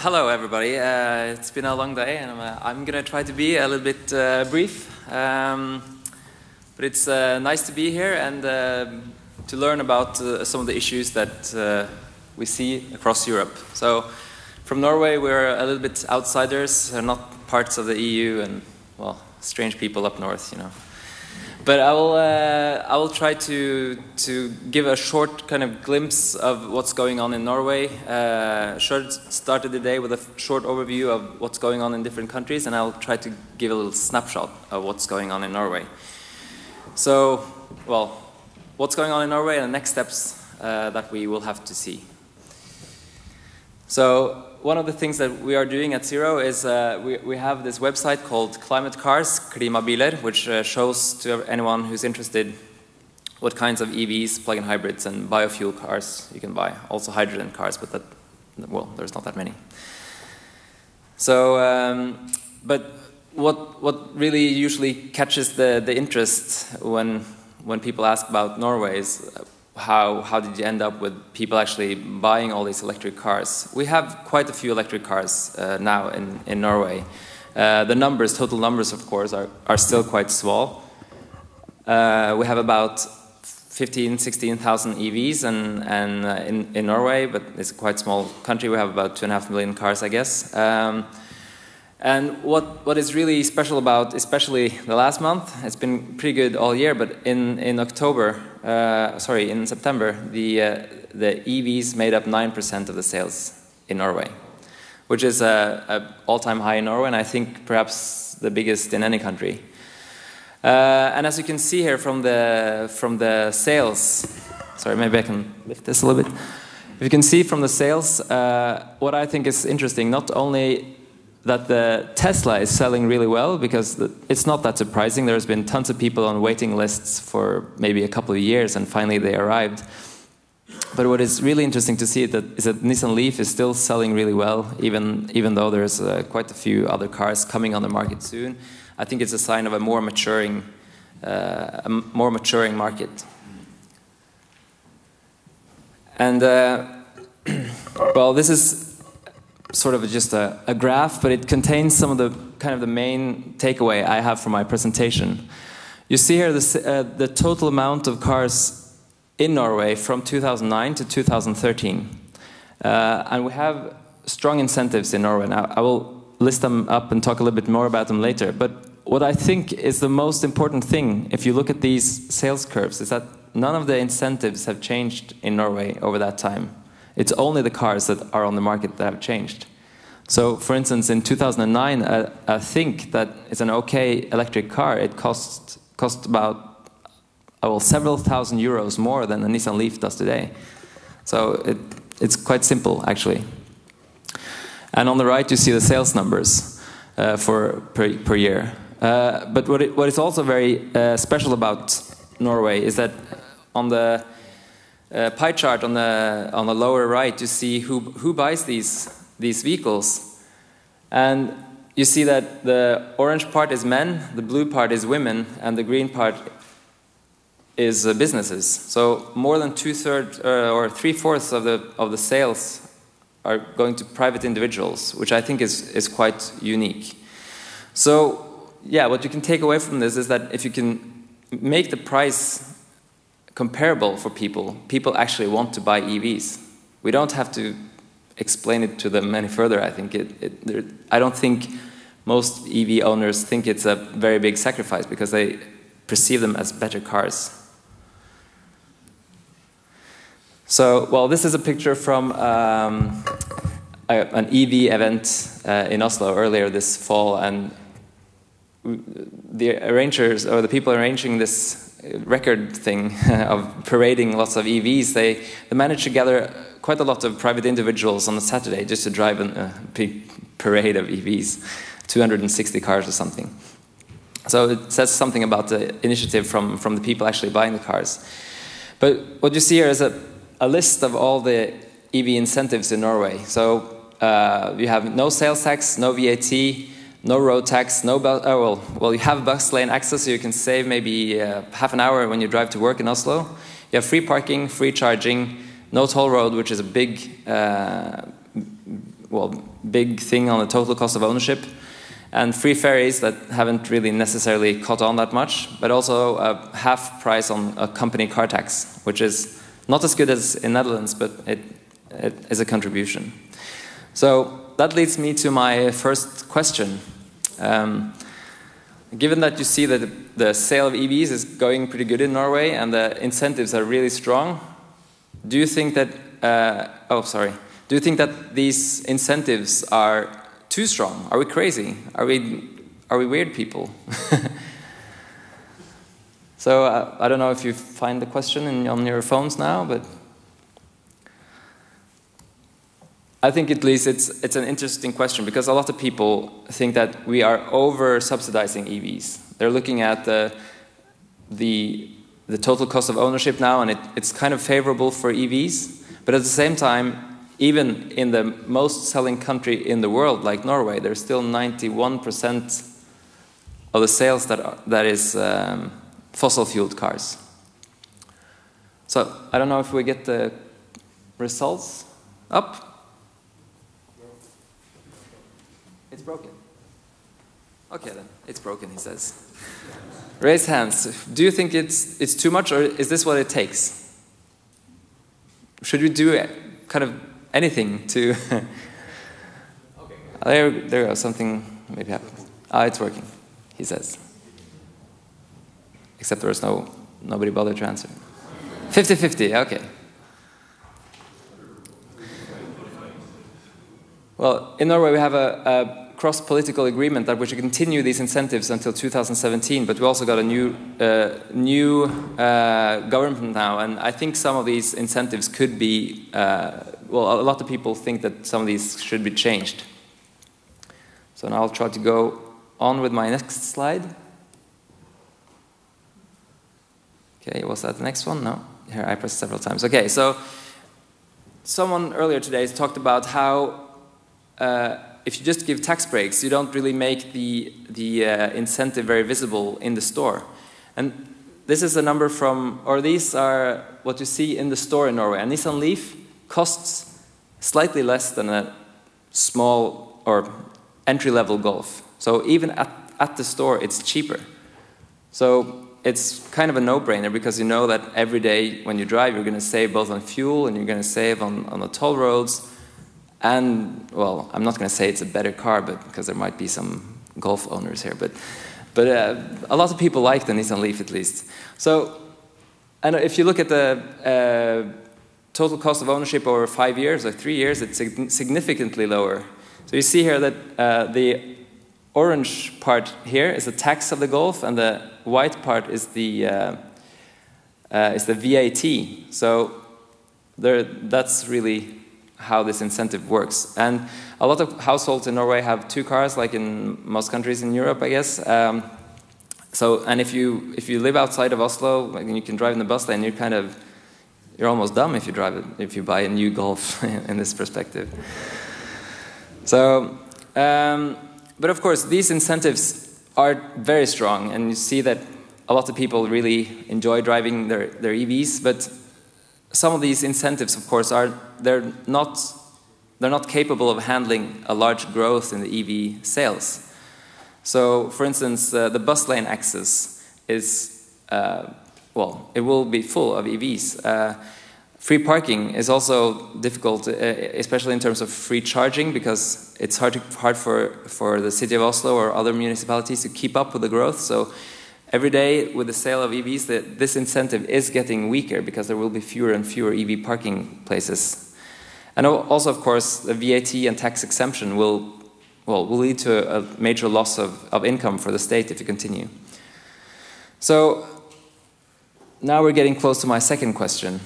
Hello everybody, it's been a long day and I'm gonna try to be a little bit brief, but it's nice to be here and to learn about some of the issues that we see across Europe. So from Norway we're a little bit outsiders, not parts of the EU and, well, strange people up north, you know. But I will try to give a short kind of glimpse of what's going on in Norway. Started the day with a short overview of what's going on in different countries, and I'll try to give a little snapshot of what's going on in Norway. So, well, what's going on in Norway and the next steps that we will have to see. So, one of the things that we are doing at Zero is we have this website called Climate Cars, Klimabiler, which shows to anyone who's interested what kinds of EVs, plug-in hybrids, and biofuel cars you can buy. Also hydrogen cars, but that, well, there's not that many. So, but what really usually catches the interest when people ask about Norway is how did you end up with people actually buying all these electric cars? We have quite a few electric cars now in Norway. The numbers, total numbers of course, are still quite small. We have about 16,000 EVs in Norway, but it's a quite small country. We have about 2.5 million cars, I guess. And what is really special about, especially the last month, it's been pretty good all year, but in September, the EVs made up 9% of the sales in Norway, which is an all-time high in Norway, and I think perhaps the biggest in any country. And as you can see here from the sales, sorry, maybe I can lift this a little bit. If you can see from the sales, what I think is interesting, not only that the Tesla is selling really well, because it's not that surprising. There's been tons of people on waiting lists for maybe a couple of years, and finally they arrived. But what is really interesting to see is that Nissan Leaf is still selling really well, even though there's quite a few other cars coming on the market soon. I think it's a sign of a more maturing market. And well, this is sort of just a graph, but it contains some of the main takeaway I have from my presentation. You see here the total amount of cars in Norway from 2009 to 2013. And we have strong incentives in Norway. Now, I will list them up and talk a little bit more about them later. But what I think is the most important thing, if you look at these sales curves, is that none of the incentives have changed in Norway over that time. It's only the cars that are on the market that have changed. So, for instance, in 2009, I think that it's an okay electric car. It cost about several thousand euros more than a Nissan Leaf does today. So it's quite simple, actually. And on the right, you see the sales numbers per year. But what is also very special about Norway is that on the pie chart on the lower right, you see who buys these vehicles, and you see that the orange part is men, the blue part is women, and the green part is businesses. So more than 2/3 or 3/4 of the sales are going to private individuals, which I think is quite unique. So yeah, what you can take away from this is that if you can make the price comparable for people actually want to buy EVs. We don't have to explain it to them any further. I think I don't think most EV owners think it's a very big sacrifice because they perceive them as better cars. So, well, this is a picture from an EV event in Oslo earlier this fall, and the arrangers, or the people arranging this record thing of parading lots of EVs, they managed to gather quite a lot of private individuals on a Saturday just to drive a big parade of EVs, 260 cars or something. So it says something about the initiative from the people actually buying the cars. But what you see here is a list of all the EV incentives in Norway. So you have no sales tax, no VAT, no road tax, no well, you have bus lane access, so you can save maybe half an hour when you drive to work in Oslo. You have free parking, free charging, no toll road, which is a big well, big thing on the total cost of ownership, and free ferries that haven't really necessarily caught on that much, but also a half price on a company car tax, which is not as good as in Netherlands, but it is a contribution. So that leads me to my first question. Given that you see that the sale of EVs is going pretty good in Norway and the incentives are really strong, do you think that do you think that these incentives are too strong? Are we crazy? Are we weird people? So I don't know if you find the question on your phones now, but I think at least it's an interesting question, because a lot of people think that we are over-subsidizing EVs. They're looking at the total cost of ownership now, and it's kind of favorable for EVs. But at the same time, even in the most selling country in the world, like Norway, there's still 91% of the sales that is fossil-fueled cars. So I don't know if we get the results up. It's broken. Okay then, it's broken, he says. Raise hands. Do you think it's too much, or is this what it takes? Should we do kind of anything to... There we go, something maybe happened. It's working, he says. Except there was nobody bothered to answer. 50-50, okay. Well, in Norway we have a cross-political agreement that we should continue these incentives until 2017, but we also got a new government now, and I think some of these incentives could be, well, a lot of people think that some of these should be changed. So now I'll try to go on with my next slide. Okay, was that the next one? No? Here, I pressed several times. Okay, so someone earlier today talked about how if you just give tax breaks, you don't really make the incentive very visible in the store. And this is a number from, or these are what you see in the store in Norway. A Nissan Leaf costs slightly less than a small or entry-level Golf. So even at the store, it's cheaper. So it's kind of a no-brainer, because you know that every day when you drive, you're going to save both on fuel and you're going to save on the toll roads. And, well, I'm not going to say it's a better car, but because there might be some Golf owners here. But a lot of people like the Nissan Leaf, at least. So, and if you look at the total cost of ownership over 5 years or 3 years, it's significantly lower. So you see here that the orange part here is the tax of the Golf, and the white part is the VAT. So that's really how this incentive works. And a lot of households in Norway have 2 cars, like in most countries in Europe, I guess. So, and if you live outside of Oslo, and you can drive in the bus lane, you're almost dumb if you buy a new Golf in this perspective. So, but of course, these incentives are very strong, and you see that a lot of people really enjoy driving their EVs, but some of these incentives, of course, they're not capable of handling a large growth in the EV sales. So, for instance, the bus lane access is, well, it will be full of EVs. Free parking is also difficult, especially in terms of free charging, because it's hard for the city of Oslo or other municipalities to keep up with the growth. So every day with the sale of EVs, this incentive is getting weaker, because there will be fewer and fewer EV parking places. And also, of course, the VAT and tax exemption will lead to a major loss of income for the state if you continue. So now we're getting close to my second question.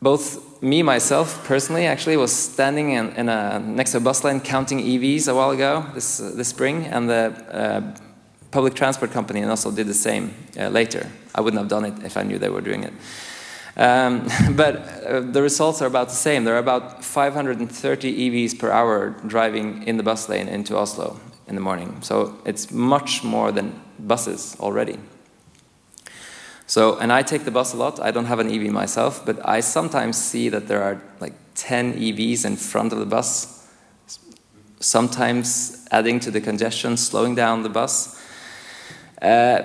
Both myself, personally, actually, was standing next to a bus lane counting EVs a while ago, this spring, and the public transport company and also did the same later. I wouldn't have done it if I knew they were doing it. But the results are about the same. There are about 530 EVs per hour driving in the bus lane into Oslo in the morning. So it's much more than buses already. So, and I take the bus a lot. I don't have an EV myself, but I sometimes see that there are like 10 EVs in front of the bus. sometimes adding to the congestion, slowing down the bus.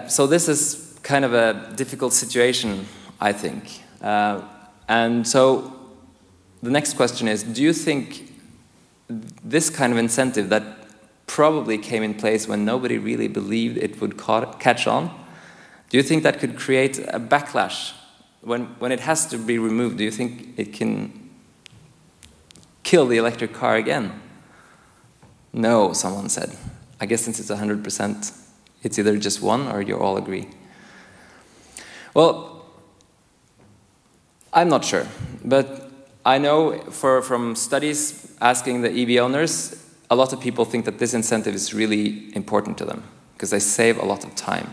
So this is kind of a difficult situation, I think. And so the next question is, do you think this kind of incentive that probably came in place when nobody really believed it would catch on, do you think that could create a backlash? When it has to be removed, do you think it can kill the electric car again? No, someone said. I guess since it's 100%, it's either just one or you all agree. Well, I'm not sure, but I know from studies asking the EV owners, a lot of people think that this incentive is really important to them because they save a lot of time.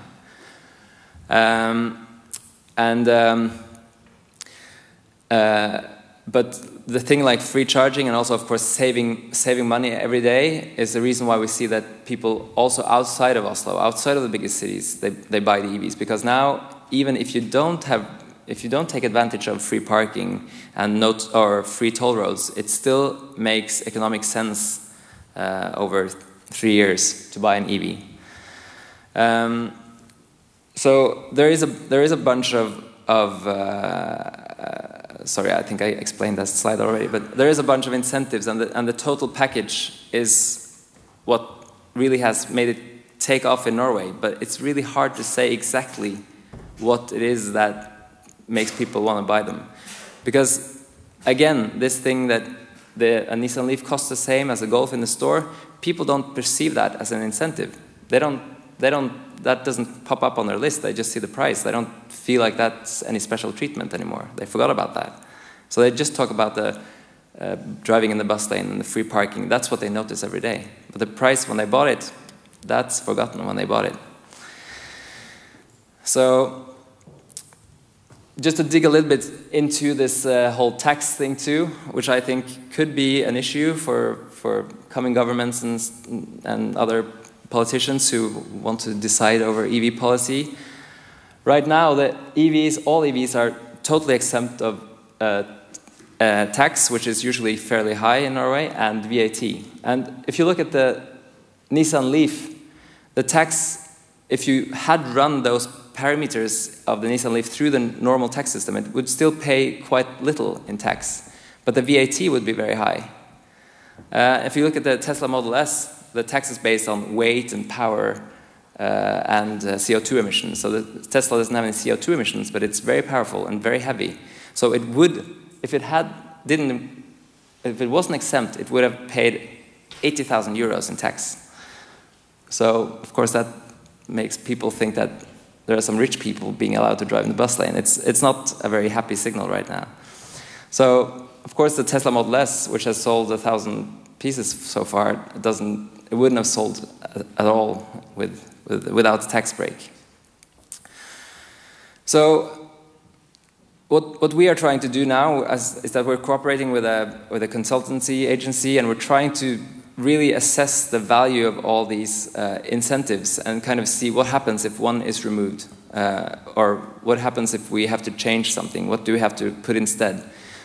But the thing like free charging and also, of course, saving money every day is the reason why we see that people also outside of Oslo, outside of the biggest cities, they buy the EVs, because now even if you don't take advantage of free parking and or free toll roads, it still makes economic sense over 3 years to buy an EV. So there is a bunch of sorry, I think I explained that slide already, but there is a bunch of incentives, and the total package is what really has made it take off in Norway. But it's really hard to say exactly what it is that makes people want to buy them, because again, this thing that a Nissan Leaf costs the same as a Golf in the store, people don't perceive that as an incentive. That doesn't pop up on their list. They just see the price. They don't feel like that's any special treatment anymore. They forgot about that. So they just talk about the driving in the bus lane and the free parking. That's what they notice every day. But the price when they bought it, that's forgotten when they bought it. So just to dig a little bit into this whole tax thing too, which I think could be an issue for coming governments and other politicians who want to decide over EV policy. Right now, all EVs are totally exempt of tax, which is usually fairly high in Norway, and VAT. And if you look at the Nissan Leaf, the tax, if you had run those parameters of the Nissan Leaf through the normal tax system, it would still pay quite little in tax, but the VAT would be very high. If you look at the Tesla Model S, the tax is based on weight and power and CO2 emissions. So the Tesla doesn't have any CO2 emissions, but it's very powerful and very heavy. So it would, if it wasn't exempt, it would have paid 80,000 euros in tax. So of course that makes people think that there are some rich people being allowed to drive in the bus lane. It's not a very happy signal right now. So of course the Tesla Model S, which has sold 1,000 pieces so far, it wouldn't have sold at all without the tax break. So what we are trying to do now is that we're cooperating with a consultancy agency, and we're trying to really assess the value of all these incentives and kind of see what happens if one is removed, or what happens if we have to change something. What do we have to put instead?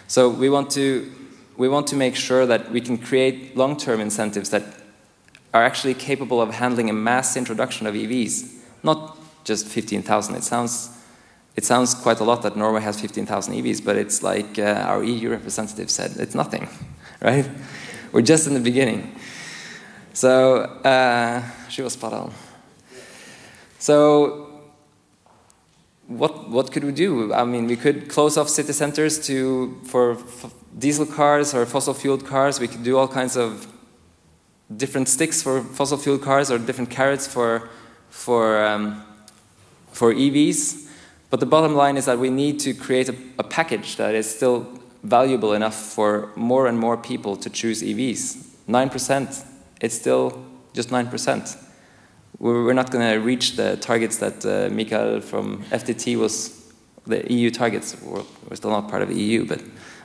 So we want to make sure that we can create long-term incentives that are actually capable of handling a mass introduction of EVs, not just 15,000. It sounds quite a lot that Norway has 15,000 EVs, but it's like our EU representative said, it's nothing, right? We're just in the beginning. So she was spot on. So what could we do? I mean, we could close off city centers for diesel cars or fossil-fueled cars. We could do all kinds of different sticks for fossil-fueled cars or different carrots for EVs. But the bottom line is that we need to create a package that is still valuable enough for more and more people to choose EVs. 9%, it's still just 9%. We're not going to reach the targets that Mikael from FTT the EU targets. We're still not part of the EU, but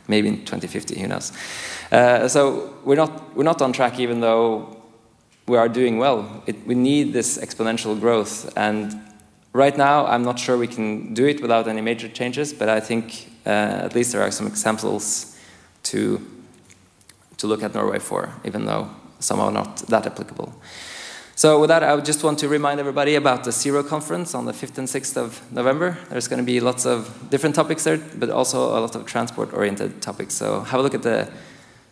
maybe in 2050, who knows. So we're not on track, even though we are doing well. We need this exponential growth, and right now I'm not sure we can do it without any major changes, but I think at least there are some examples to look at Norway for, even though some are not that applicable. So with that, I just want to remind everybody about the Zero conference on the 5th and 6th of November. There's going to be lots of different topics there, but also a lot of transport-oriented topics. So have a look at the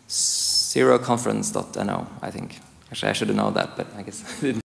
zeroconference.no, I think. Actually, I should have known that, but I guess I didn't.